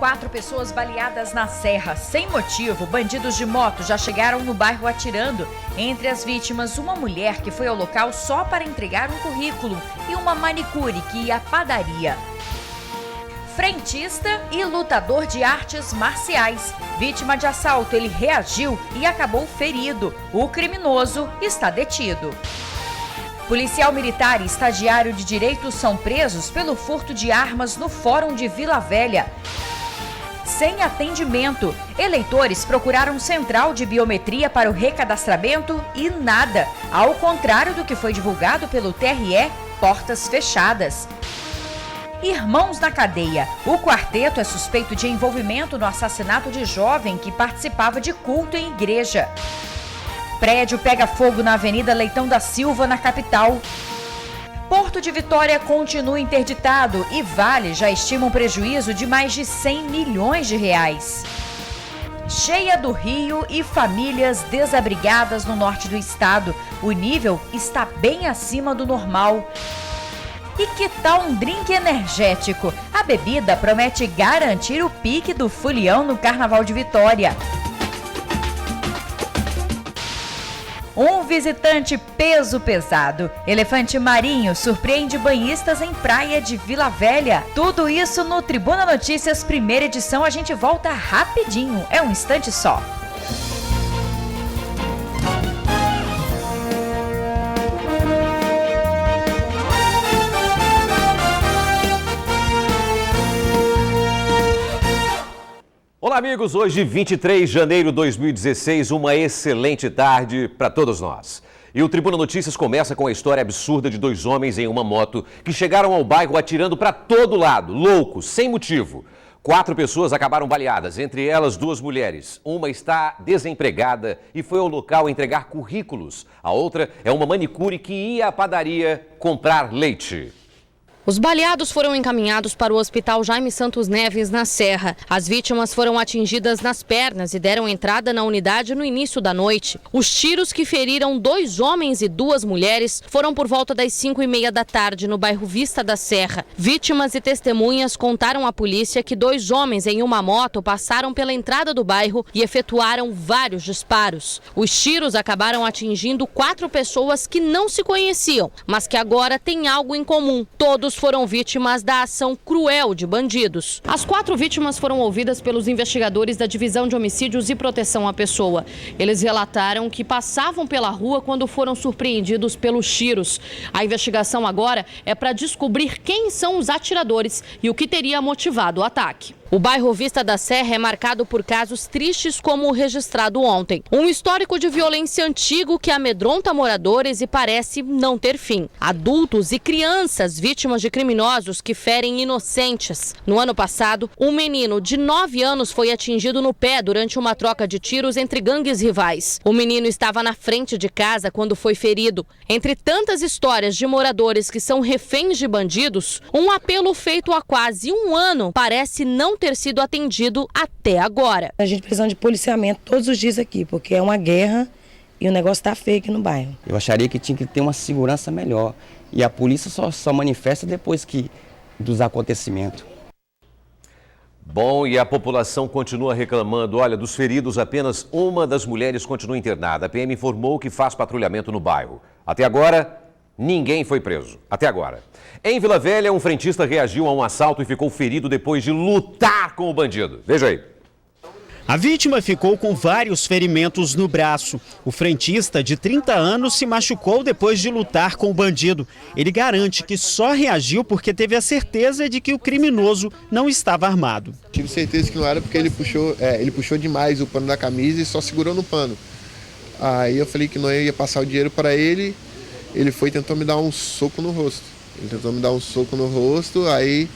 4 pessoas baleadas na Serra. Sem motivo, bandidos de moto já chegaram no bairro atirando. Entre as vítimas, uma mulher que foi ao local só para entregar um currículo e uma manicure que ia à padaria. Frentista e lutador de artes marciais. Vítima de assalto, ele reagiu e acabou ferido. O criminoso está detido. Policial militar e estagiário de direito são presos pelo furto de armas no Fórum de Vila Velha. Sem atendimento, eleitores procuraram central de biometria para o recadastramento e nada. Ao contrário do que foi divulgado pelo TRE, portas fechadas. Irmãos na cadeia. O quarteto é suspeito de envolvimento no assassinato de jovem que participava de culto em igreja. Prédio pega fogo na Avenida Leitão da Silva, na capital. Porto de Vitória continua interditado e Vale já estima um prejuízo de mais de 100 milhões de reais. Cheia do Rio e famílias desabrigadas no norte do estado. O nível está bem acima do normal. E que tal um drink energético? A bebida promete garantir o pique do folião no Carnaval de Vitória. Um visitante peso pesado. Elefante marinho surpreende banhistas em praia de Vila Velha. Tudo isso no Tribuna Notícias, primeira edição. A gente volta rapidinho, é um instante só. Olá, amigos. Hoje, 23 de janeiro de 2016, uma excelente tarde para todos nós. E o Tribuna Notícias começa com a história absurda de 2 homens em uma moto que chegaram ao bairro atirando para todo lado, loucos, sem motivo. 4 pessoas acabaram baleadas, entre elas 2 mulheres. Uma está desempregada e foi ao local entregar currículos. A outra é uma manicure que ia à padaria comprar leite. Os baleados foram encaminhados para o Hospital Jaime Santos Neves, na Serra. As vítimas foram atingidas nas pernas e deram entrada na unidade no início da noite. Os tiros que feriram 2 homens e 2 mulheres foram por volta das 5h30 da tarde, no bairro Vista da Serra. Vítimas e testemunhas contaram à polícia que 2 homens em uma moto passaram pela entrada do bairro e efetuaram vários disparos. Os tiros acabaram atingindo 4 pessoas que não se conheciam, mas que agora têm algo em comum. Todos foram vítimas da ação cruel de bandidos. As 4 vítimas foram ouvidas pelos investigadores da Divisão de Homicídios e Proteção à Pessoa. Eles relataram que passavam pela rua quando foram surpreendidos pelos tiros. A investigação agora é para descobrir quem são os atiradores e o que teria motivado o ataque. O bairro Vista da Serra é marcado por casos tristes como o registrado ontem. Um histórico de violência antigo que amedronta moradores e parece não ter fim. Adultos e crianças vítimas de criminosos que ferem inocentes. No ano passado, um menino de 9 anos foi atingido no pé durante uma troca de tiros entre gangues rivais. O menino estava na frente de casa quando foi ferido. Entre tantas histórias de moradores que são reféns de bandidos, um apelo feito há quase um ano parece não ter sido atendido até agora. A gente precisa de policiamento todos os dias aqui, porque é uma guerra e o negócio está feio aqui no bairro. Eu acharia que tinha que ter uma segurança melhor e a polícia só manifesta depois dos acontecimentos. Bom, e a população continua reclamando. Olha, dos feridos, apenas uma das mulheres continua internada. A PM informou que faz patrulhamento no bairro. Até agora, ninguém foi preso. Até agora. Em Vila Velha, um frentista reagiu a um assalto e ficou ferido depois de lutar com o bandido. Veja aí. A vítima ficou com vários ferimentos no braço. O frentista, de 30 anos, se machucou depois de lutar com o bandido. Ele garante que só reagiu porque teve a certeza de que o criminoso não estava armado. Tive certeza que não era porque ele puxou demais o pano da camisa e só segurou no pano. Aí eu falei que não ia passar o dinheiro para ele. Ele foi e tentou me dar um soco no rosto. Aí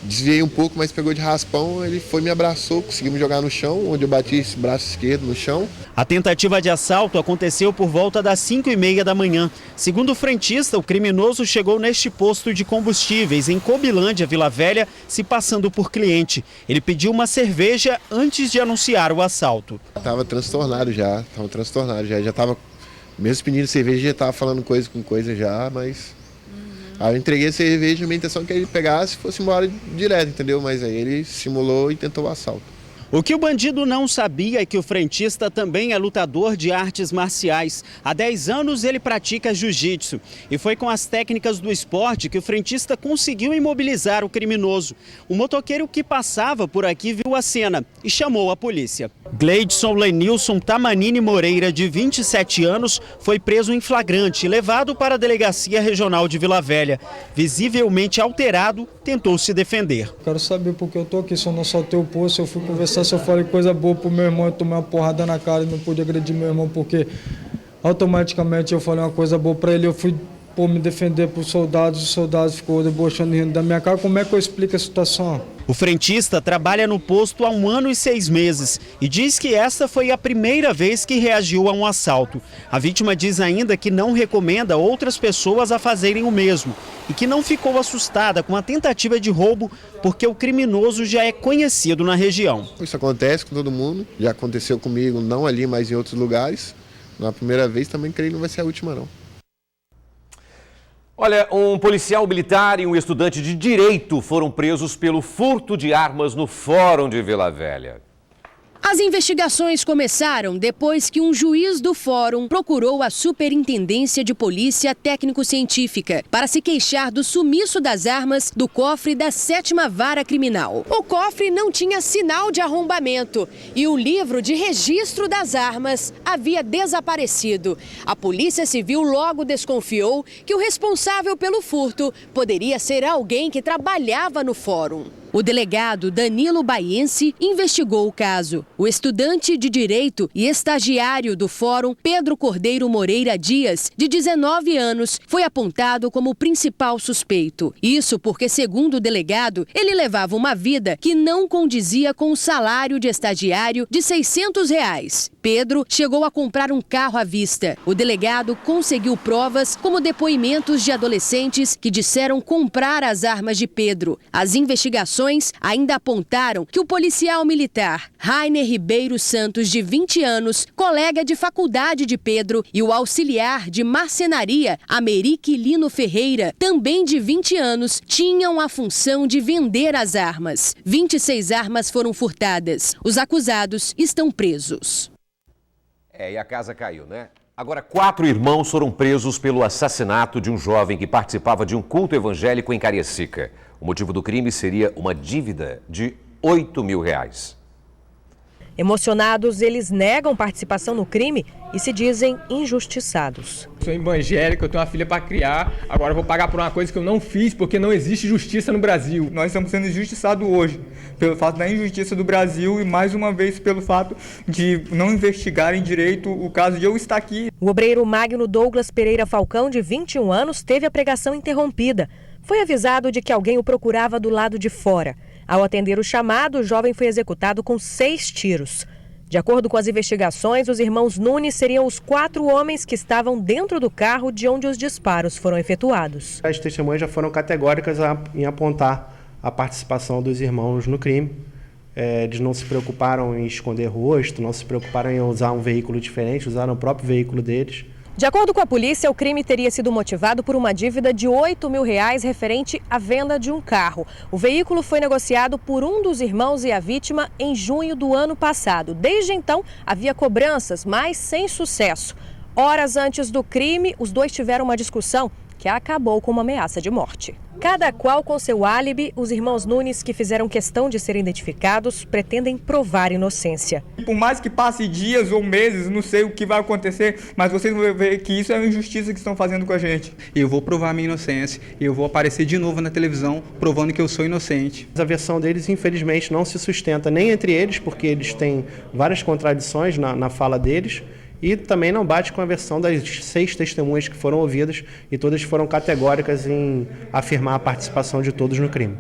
desviei um pouco, mas pegou de raspão, ele foi, me abraçou, conseguimos jogar no chão, onde eu bati esse braço esquerdo no chão. A tentativa de assalto aconteceu por volta das 5h30 da manhã. Segundo o frentista, o criminoso chegou neste posto de combustíveis em Cobilândia, Vila Velha, se passando por cliente. Ele pediu uma cerveja antes de anunciar o assalto. Estava transtornado já estava, mesmo pedindo cerveja, já estava falando coisa com coisa já, mas Aí eu entreguei a cerveja, minha intenção é que ele pegasse e fosse embora direto, entendeu? Mas aí ele simulou e tentou o assalto. O que o bandido não sabia é que o frentista também é lutador de artes marciais. Há 10 anos ele pratica jiu-jitsu. E foi com as técnicas do esporte que o frentista conseguiu imobilizar o criminoso. O motoqueiro que passava por aqui viu a cena e chamou a polícia. Gleidson Lenilson Tamanini Moreira, de 27 anos, foi preso em flagrante e levado para a Delegacia Regional de Vila Velha. Visivelmente alterado, tentou se defender. Quero saber por que eu tô aqui, se eu não soltei o poço, eu fui conversar, se eu falei coisa boa pro meu irmão, eu tomei uma porrada na cara e não pude agredir meu irmão, porque automaticamente eu falei uma coisa boa pra ele, eu fui me defender pros soldados, os soldados ficou debochando e rindo da minha cara. Como é que eu explico a situação? O frentista trabalha no posto há 1 ano e 6 meses e diz que essa foi a primeira vez que reagiu a um assalto. A vítima diz ainda que não recomenda outras pessoas a fazerem o mesmo e que não ficou assustada com a tentativa de roubo porque o criminoso já é conhecido na região. Isso acontece com todo mundo, já aconteceu comigo, não ali, mas em outros lugares. Na primeira vez também creio que não vai ser a última, não. Olha, um policial militar e um estudante de direito foram presos pelo furto de armas no Fórum de Vila Velha. As investigações começaram depois que um juiz do fórum procurou a Superintendência de Polícia Técnico-Científica para se queixar do sumiço das armas do cofre da 7ª Vara Criminal. O cofre não tinha sinal de arrombamento e o livro de registro das armas havia desaparecido. A Polícia Civil logo desconfiou que o responsável pelo furto poderia ser alguém que trabalhava no fórum. O delegado Danilo Baiense investigou o caso. O estudante de Direito e estagiário do Fórum, Pedro Cordeiro Moreira Dias, de 19 anos, foi apontado como o principal suspeito. Isso porque, segundo o delegado, ele levava uma vida que não condizia com o salário de estagiário de R$600. Pedro chegou a comprar um carro à vista. O delegado conseguiu provas como depoimentos de adolescentes que disseram comprar as armas de Pedro. As investigações ainda apontaram que o policial militar Rainer Ribeiro Santos, de 20 anos, colega de faculdade de Pedro, e o auxiliar de marcenaria Amerique Lino Ferreira, também de 20 anos, tinham a função de vender as armas. 26 armas foram furtadas. Os acusados estão presos. E a casa caiu, né? Agora, 4 irmãos foram presos pelo assassinato de um jovem que participava de um culto evangélico em Cariacica. O motivo do crime seria uma dívida de R$8 mil. Emocionados, eles negam participação no crime e se dizem injustiçados. Sou evangélico, eu tenho uma filha para criar, agora eu vou pagar por uma coisa que eu não fiz porque não existe justiça no Brasil. Nós estamos sendo injustiçados hoje pelo fato da injustiça do Brasil e mais uma vez pelo fato de não investigarem direito o caso de eu estar aqui. O obreiro Magno Douglas Pereira Falcão, de 21 anos, teve a pregação interrompida. Foi avisado de que alguém o procurava do lado de fora. Ao atender o chamado, o jovem foi executado com 6 tiros. De acordo com as investigações, os irmãos Nunes seriam os 4 homens que estavam dentro do carro de onde os disparos foram efetuados. As testemunhas já foram categóricas em apontar a participação dos irmãos no crime. Eles não se preocuparam em esconder rosto, não se preocuparam em usar um veículo diferente, usaram o próprio veículo deles. De acordo com a polícia, o crime teria sido motivado por uma dívida de R$8 mil referente à venda de um carro. O veículo foi negociado por um dos irmãos e a vítima em junho do ano passado. Desde então, havia cobranças, mas sem sucesso. Horas antes do crime, os dois tiveram uma discussão que acabou com uma ameaça de morte. Cada qual com seu álibi, os irmãos Nunes, que fizeram questão de serem identificados, pretendem provar inocência. Por mais que passe dias ou meses, não sei o que vai acontecer, mas vocês vão ver que isso é uma injustiça que estão fazendo com a gente. Eu vou provar minha inocência e eu vou aparecer de novo na televisão provando que eu sou inocente. A versão deles, infelizmente, não se sustenta nem entre eles, porque eles têm várias contradições na fala deles. E também não bate com a versão das 6 testemunhas que foram ouvidas e todas foram categóricas em afirmar a participação de todos no crime.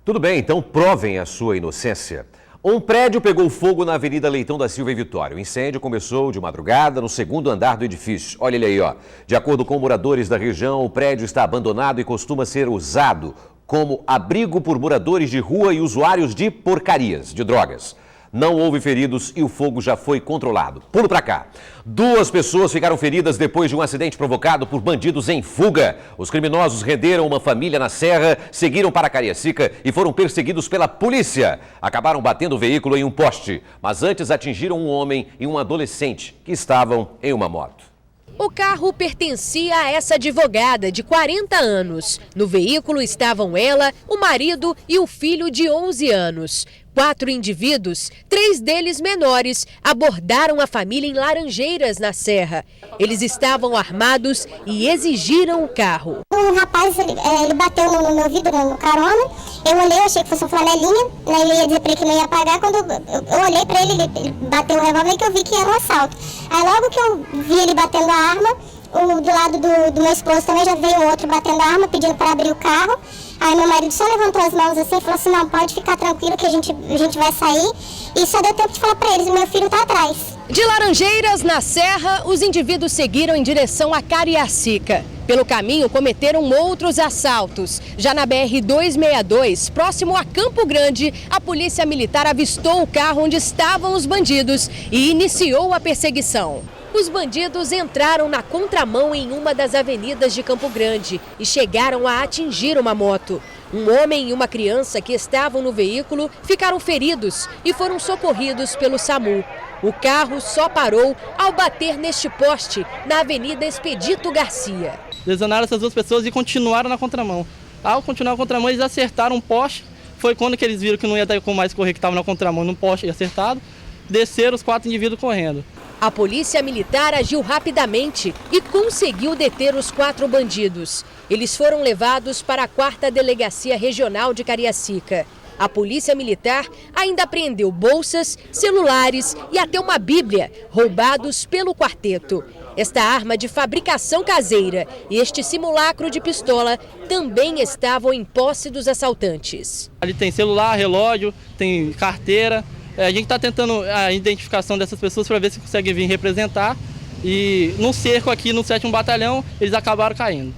Tudo bem, então provem a sua inocência. Um prédio pegou fogo na Avenida Leitão da Silva e Vitória. O incêndio começou de madrugada no 2º andar do edifício. Olha ele aí, ó. De acordo com moradores da região, o prédio está abandonado e costuma ser usado como abrigo por moradores de rua e usuários de porcarias, de drogas. Não houve feridos e o fogo já foi controlado. Pulo para cá. 2 pessoas ficaram feridas depois de um acidente provocado por bandidos em fuga. Os criminosos renderam uma família na Serra, seguiram para Cariacica e foram perseguidos pela polícia. Acabaram batendo o veículo em um poste, mas antes atingiram um homem e um adolescente que estavam em uma moto. O carro pertencia a essa advogada de 40 anos. No veículo estavam ela, o marido e o filho de 11 anos. 4 indivíduos, 3 deles menores, abordaram a família em Laranjeiras, na Serra. Eles estavam armados e exigiram o carro. Um rapaz, ele bateu no meu vidro, no carona. Eu olhei, eu achei que fosse uma flanelinha. Né, eu ia dizer para ele que não ia pagar. Quando eu olhei para ele, ele bateu o revólver, que eu vi que era um assalto. Aí logo que eu vi ele batendo a arma, do lado do meu esposo também já veio outro batendo a arma, pedindo para abrir o carro. Aí meu marido só levantou as mãos assim e falou assim, não, pode ficar tranquilo que a gente vai sair. E só deu tempo de falar para eles, o meu filho está atrás. De Laranjeiras, na Serra, os indivíduos seguiram em direção a Cariacica. Pelo caminho, cometeram outros assaltos. Já na BR-262, próximo a Campo Grande, a polícia militar avistou o carro onde estavam os bandidos e iniciou a perseguição. Os bandidos entraram na contramão em uma das avenidas de Campo Grande e chegaram a atingir uma moto. Um homem e uma criança que estavam no veículo ficaram feridos e foram socorridos pelo SAMU. O carro só parou ao bater neste poste, na Avenida Expedito Garcia. Lesionaram essas 2 pessoas e continuaram na contramão. Ao continuar na contramão, eles acertaram um poste. Foi quando que eles viram que não ia dar como mais correr, que estava na contramão, num poste acertado. Desceram os 4 indivíduos correndo. A polícia militar agiu rapidamente e conseguiu deter os 4 bandidos. Eles foram levados para a 4ª Delegacia Regional de Cariacica. A polícia militar ainda apreendeu bolsas, celulares e até uma bíblia, roubados pelo quarteto. Esta arma de fabricação caseira e este simulacro de pistola também estavam em posse dos assaltantes. Ali tem celular, relógio, tem carteira. A gente está tentando a identificação dessas pessoas para ver se consegue vir representar. E no cerco aqui no 7º Batalhão, eles acabaram caindo.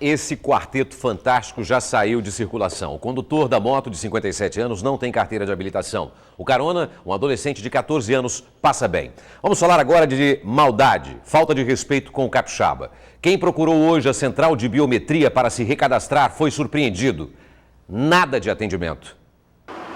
Esse quarteto fantástico já saiu de circulação. O condutor da moto de 57 anos não tem carteira de habilitação. O carona, um adolescente de 14 anos, passa bem. Vamos falar agora de maldade, falta de respeito com o capixaba. Quem procurou hoje a central de biometria para se recadastrar foi surpreendido. Nada de atendimento.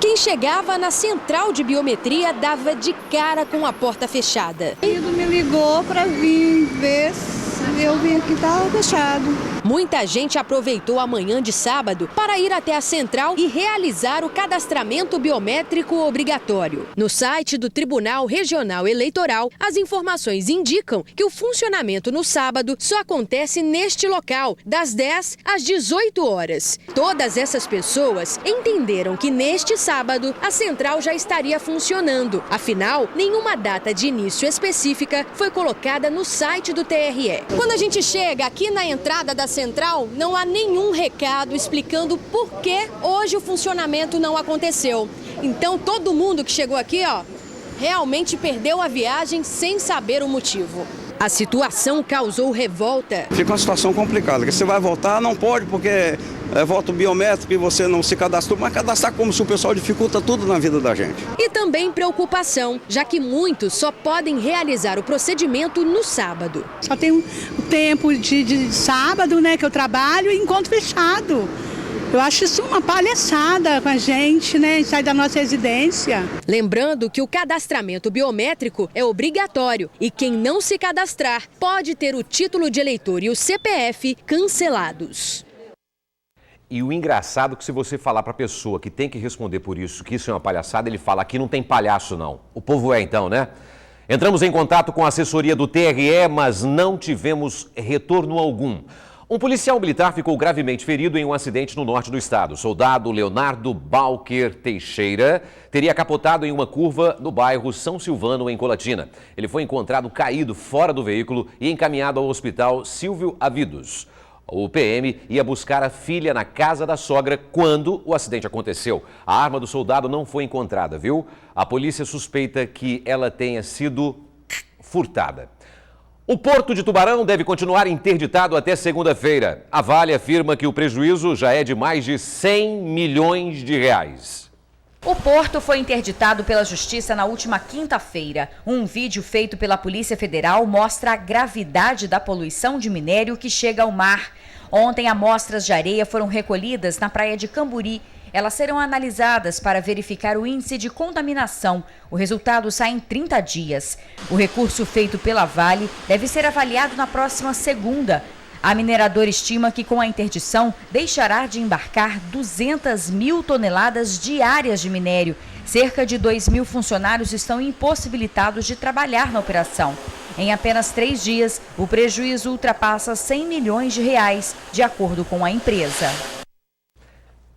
Quem chegava na central de biometria dava de cara com a porta fechada. Ele me ligou para vir ver se eu vim aqui, estava fechado. Muita gente aproveitou a manhã de sábado para ir até a central e realizar o cadastramento biométrico obrigatório. No site do Tribunal Regional Eleitoral, as informações indicam que o funcionamento no sábado só acontece neste local, das 10 às 18 horas. Todas essas pessoas entenderam que neste sábado a central já estaria funcionando. Afinal, nenhuma data de início específica foi colocada no site do TRE. Quando a gente chega aqui na entrada da central, não há nenhum recado explicando por que hoje o funcionamento não aconteceu. Então todo mundo que chegou aqui, realmente perdeu a viagem sem saber o motivo. A situação causou revolta. Fica uma situação complicada, porque você vai votar, não pode, porque é voto biométrico e você não se cadastrou, mas cadastrar como se o pessoal dificulta tudo na vida da gente. E também preocupação, já que muitos só podem realizar o procedimento no sábado. Só tem um tempo de sábado, né, que eu trabalho, e encontro fechado. Eu acho isso uma palhaçada com a gente, né? Sai da nossa residência. Lembrando que o cadastramento biométrico é obrigatório e quem não se cadastrar pode ter o título de eleitor e o CPF cancelados. E o engraçado é que se você falar para a pessoa que tem que responder por isso, que isso é uma palhaçada, ele fala, aqui não tem palhaço não. O povo é então, né? Entramos em contato com a assessoria do TRE, mas não tivemos retorno algum. Um policial militar ficou gravemente ferido em um acidente no norte do estado. O soldado Leonardo Balker Teixeira teria capotado em uma curva no bairro São Silvano, em Colatina. Ele foi encontrado caído fora do veículo e encaminhado ao hospital Silvio Avidos. O PM ia buscar a filha na casa da sogra quando o acidente aconteceu. A arma do soldado não foi encontrada, viu? A polícia suspeita que ela tenha sido furtada. O Porto de Tubarão deve continuar interditado até segunda-feira. A Vale afirma que o prejuízo já é de mais de 100 milhões de reais. O porto foi interditado pela Justiça na última quinta-feira. Um vídeo feito pela Polícia Federal mostra a gravidade da poluição de minério que chega ao mar. Ontem, amostras de areia foram recolhidas na praia de Camburi. Elas serão analisadas para verificar o índice de contaminação. O resultado sai em 30 dias. O recurso feito pela Vale deve ser avaliado na próxima segunda. A mineradora estima que com a interdição deixará de embarcar 200 mil toneladas diárias de minério. Cerca de 2.000 funcionários estão impossibilitados de trabalhar na operação. Em apenas 3 dias, o prejuízo ultrapassa 100 milhões de reais, de acordo com a empresa.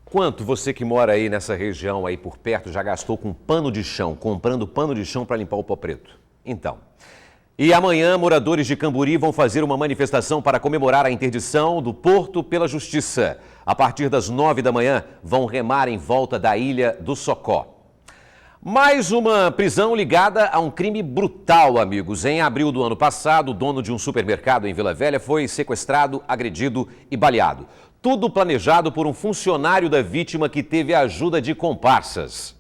Quanto você que mora aí nessa região aí por perto já gastou com pano de chão, comprando pano de chão para limpar o pó preto? Então... E amanhã, moradores de Camburi vão fazer uma manifestação para comemorar a interdição do porto pela Justiça. A partir das 9 da manhã, vão remar em volta da Ilha do Socó. Mais uma prisão ligada a um crime brutal, amigos. Em abril do ano passado, o dono de um supermercado em Vila Velha foi sequestrado, agredido e baleado. Tudo planejado por um funcionário da vítima que teve a ajuda de comparsas.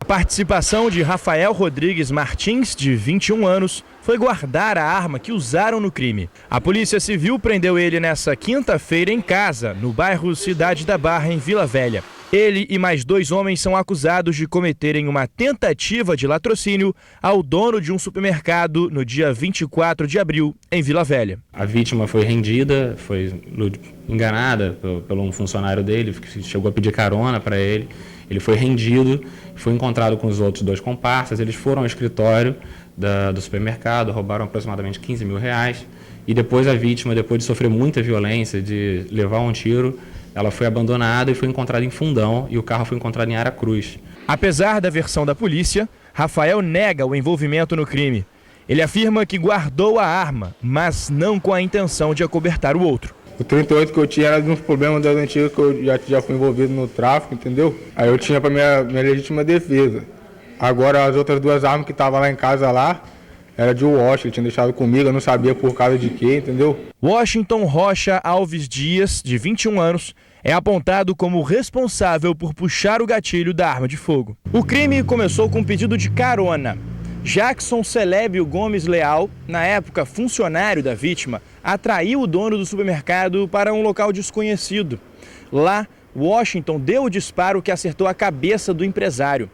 A participação de Rafael Rodrigues Martins, de 21 anos, foi guardar a arma que usaram no crime. A Polícia Civil prendeu ele nessa quinta-feira em casa, no bairro Cidade da Barra, em Vila Velha. Ele e mais 2 homens são acusados de cometerem uma tentativa de latrocínio ao dono de um supermercado no dia 24 de abril, em Vila Velha. A vítima foi rendida, foi enganada por um funcionário dele, que chegou a pedir carona para ele. Ele foi rendido, foi encontrado com os outros 2 comparsas, eles foram ao escritório do supermercado, roubaram aproximadamente 15 mil reais e depois a vítima, depois de sofrer muita violência, de levar um tiro, ela foi abandonada e foi encontrada em Fundão e o carro foi encontrado em Aracruz. Apesar da versão da polícia, Rafael nega o envolvimento no crime. Ele afirma que guardou a arma, mas não com a intenção de acobertar o outro. O 38 que eu tinha era de uns problemas das antigas que eu já fui envolvido no tráfico, entendeu? Aí eu tinha para minha legítima defesa. Agora as outras 2 armas que estavam lá em casa lá, era de Washington, ele tinha deixado comigo, eu não sabia por causa de quê, entendeu? Washington Rocha Alves Dias, de 21 anos, é apontado como responsável por puxar o gatilho da arma de fogo. O crime começou com um pedido de carona. Jackson Celébio Gomes Leal, na época funcionário da vítima, atraiu o dono do supermercado para um local desconhecido. Lá, Washington deu o disparo que acertou a cabeça do empresário.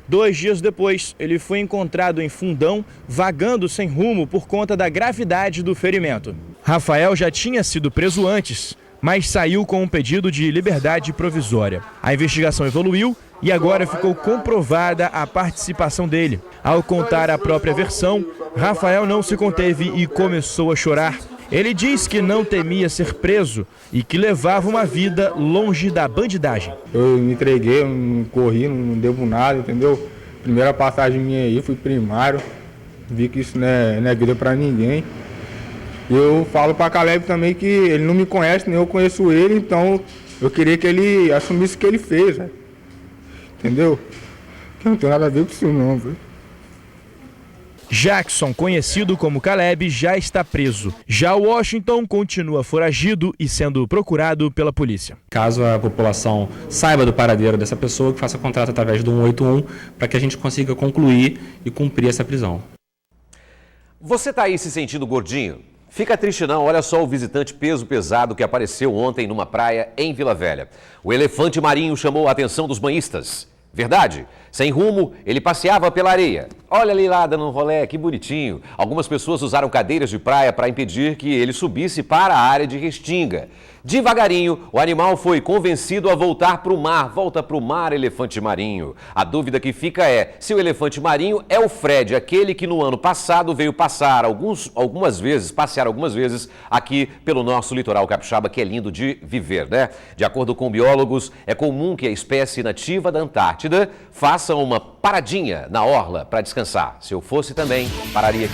2 dias depois, ele foi encontrado em Fundão, vagando sem rumo por conta da gravidade do ferimento. Rafael já tinha sido preso antes, mas saiu com um pedido de liberdade provisória. A investigação evoluiu e agora ficou comprovada a participação dele. Ao contar a própria versão, Rafael não se conteve e começou a chorar. Ele diz que não temia ser preso e que levava uma vida longe da bandidagem. Eu me entreguei, eu não corri, não devo nada, entendeu? Primeira passagem minha aí, fui primário, vi que isso não é vida pra ninguém. Eu falo pra Caleb também que ele não me conhece, nem eu conheço ele, então eu queria que ele assumisse o que ele fez, né? Entendeu? Não tem nada a ver com isso não, velho. Jackson, conhecido como Caleb, já está preso. Já Washington continua foragido e sendo procurado pela polícia. Caso a população saiba do paradeiro dessa pessoa, que faça contrato através do 181 para que a gente consiga concluir e cumprir essa prisão. Você está aí se sentindo gordinho? Fica triste não, olha só o visitante peso pesado que apareceu ontem numa praia em Vila Velha. O elefante marinho chamou a atenção dos banhistas. Verdade? Sem rumo, ele passeava pela areia. Olha ali lá, dando um rolê, que bonitinho. Algumas pessoas usaram cadeiras de praia para impedir que ele subisse para a área de Restinga. Devagarinho, o animal foi convencido a voltar para o mar. Volta para o mar, elefante marinho. A dúvida que fica é se o elefante marinho é o Fred, aquele que no ano passado veio passear algumas vezes aqui pelo nosso litoral capixaba, que é lindo de viver, né? De acordo com biólogos, é comum que a espécie nativa da Antártida faça uma paradinha na orla para descansar. Se eu fosse também, pararia aqui.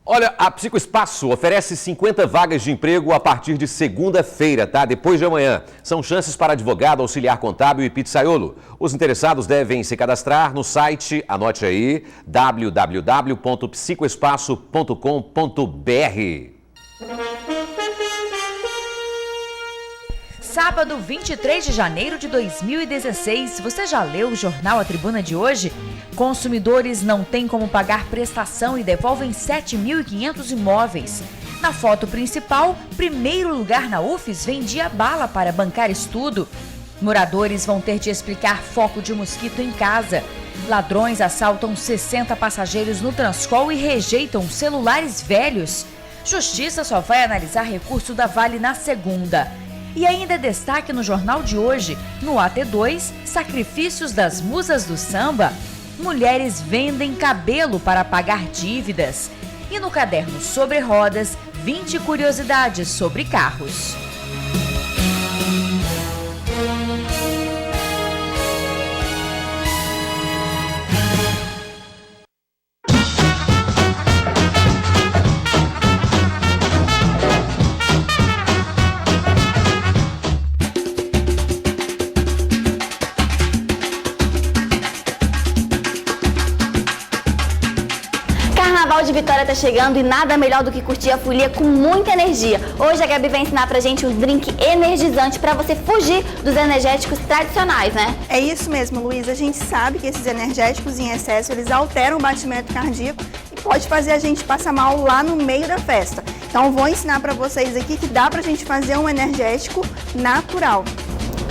Olha, a Psicoespaço oferece 50 vagas de emprego a partir de segunda-feira, tá? Depois de amanhã. São chances para advogado, auxiliar contábil e pizzaiolo. Os interessados devem se cadastrar no site, anote aí, www.psicoespaço.com.br. Sábado, 23 de janeiro de 2016. Você já leu o jornal A Tribuna de hoje? Consumidores não têm como pagar prestação e devolvem 7.500 imóveis. Na foto principal, primeiro lugar na UFES vendia bala para bancar estudo. Moradores vão ter de explicar foco de mosquito em casa. Ladrões assaltam 60 passageiros no Transcol e rejeitam celulares velhos. Justiça só vai analisar recurso da Vale na segunda. E ainda destaque no jornal de hoje, no AT2, sacrifícios das musas do samba. Mulheres vendem cabelo para pagar dívidas. E no caderno Sobre Rodas, 20 curiosidades sobre carros. Carnaval de Vitória tá chegando e nada melhor do que curtir a folia com muita energia. Hoje a Gabi vai ensinar pra gente um drink energizante pra você fugir dos energéticos tradicionais, né? É isso mesmo, Luísa. A gente sabe que esses energéticos em excesso, eles alteram o batimento cardíaco e pode fazer a gente passar mal lá no meio da festa. Então vou ensinar pra vocês aqui que dá pra gente fazer um energético natural.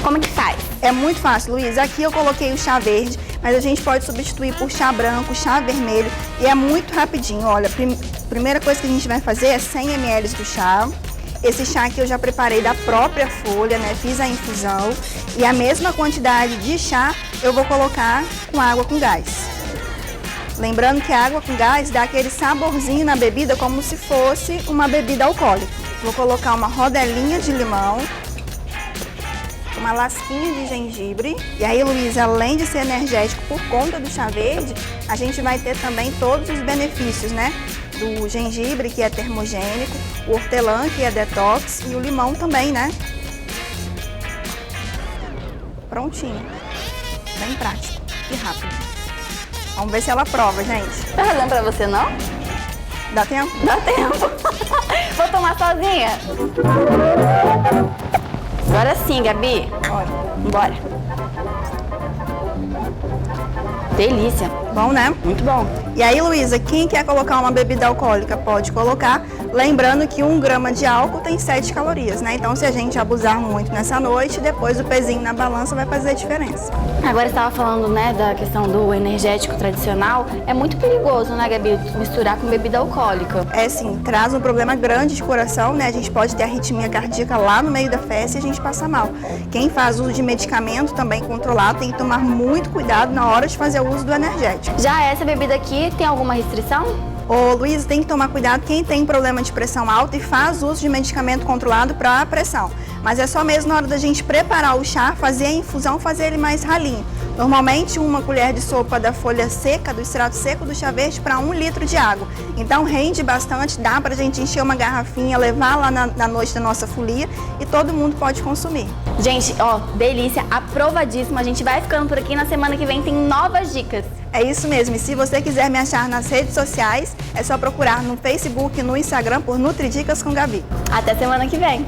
Como que faz? É muito fácil, Luísa. Aqui eu coloquei o chá verde, mas a gente pode substituir por chá branco, chá vermelho e é muito rapidinho. Olha, primeira coisa que a gente vai fazer é 100 ml do chá. Esse chá aqui eu já preparei da própria folha, né? Fiz a infusão e a mesma quantidade de chá eu vou colocar com água com gás. Lembrando que a água com gás dá aquele saborzinho na bebida como se fosse uma bebida alcoólica. Vou colocar uma rodelinha de limão, uma lasquinha de gengibre. E aí, Luísa, além de ser energético por conta do chá verde, a gente vai ter também todos os benefícios, né? Do gengibre, que é termogênico, o hortelã, que é detox, e o limão também, né? Prontinho. Bem prático e rápido. Vamos ver se ela prova, gente. Tá dando pra você, não? Dá tempo? Dá tempo. Vou tomar sozinha. Agora sim, Gabi. Bora. Delícia. Bom, né? Muito bom. E aí, Luísa, quem quer colocar uma bebida alcoólica pode colocar. Lembrando que 1 grama de álcool tem 7 calorias, né? Então, se a gente abusar muito nessa noite, depois o pezinho na balança vai fazer a diferença. Agora, você estava falando, né, da questão do energético tradicional. É muito perigoso, né, Gabi, misturar com bebida alcoólica. É sim, traz um problema grande de coração, né? A gente pode ter arritmia cardíaca lá no meio da festa e a gente passa mal. Quem faz uso de medicamento também controlado tem que tomar muito cuidado na hora de fazer o uso do energético. Já essa bebida aqui tem alguma restrição? Ô, Luísa, tem que tomar cuidado quem tem problema de pressão alta e faz uso de medicamento controlado para a pressão. Mas é só mesmo na hora da gente preparar o chá, fazer a infusão, fazer ele mais ralinho. Normalmente, 1 colher de sopa da folha seca, do extrato seco do chá verde para 1 litro de água. Então, rende bastante, dá para a gente encher uma garrafinha, levar lá na noite da nossa folia e todo mundo pode consumir. Gente, ó, delícia, aprovadíssimo. A gente vai ficando por aqui, na semana que vem tem novas dicas. É isso mesmo, e se você quiser me achar nas redes sociais, é só procurar no Facebook e no Instagram por Nutridicas com Gabi. Até semana que vem.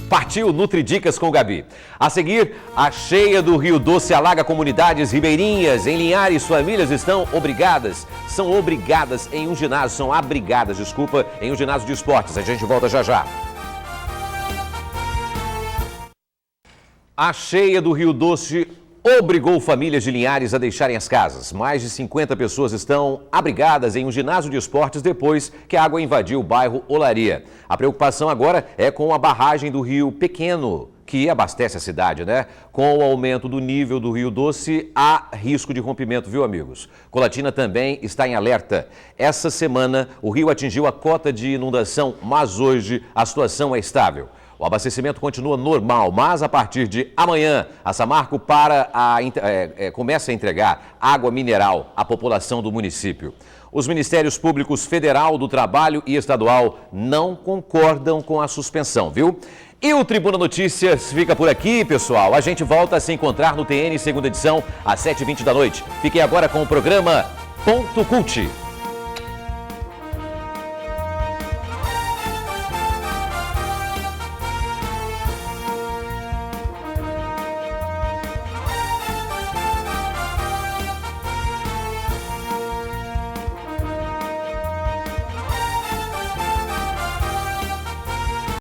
Partiu Nutridicas com o Gabi. A seguir, a cheia do Rio Doce alaga comunidades ribeirinhas. Em Linhares, famílias são obrigadas em um ginásio, são abrigadas, desculpa, em um ginásio de esportes. A gente volta já já. A cheia do Rio Doce obrigou famílias de Linhares a deixarem as casas. Mais de 50 pessoas estão abrigadas em um ginásio de esportes depois que a água invadiu o bairro Olaria. A preocupação agora é com a barragem do Rio Pequeno, que abastece a cidade, né? Com o aumento do nível do Rio Doce, há risco de rompimento, viu, amigos? Colatina também está em alerta. Essa semana, o rio atingiu a cota de inundação, mas hoje a situação é estável. O abastecimento continua normal, mas a partir de amanhã, a Samarco começa a entregar água mineral à população do município. Os Ministérios Públicos Federal, do Trabalho e Estadual não concordam com a suspensão, viu? E o Tribuna Notícias fica por aqui, pessoal. A gente volta a se encontrar no TN, segunda edição, às 7h20 da noite. Fiquem agora com o programa Ponto Cult.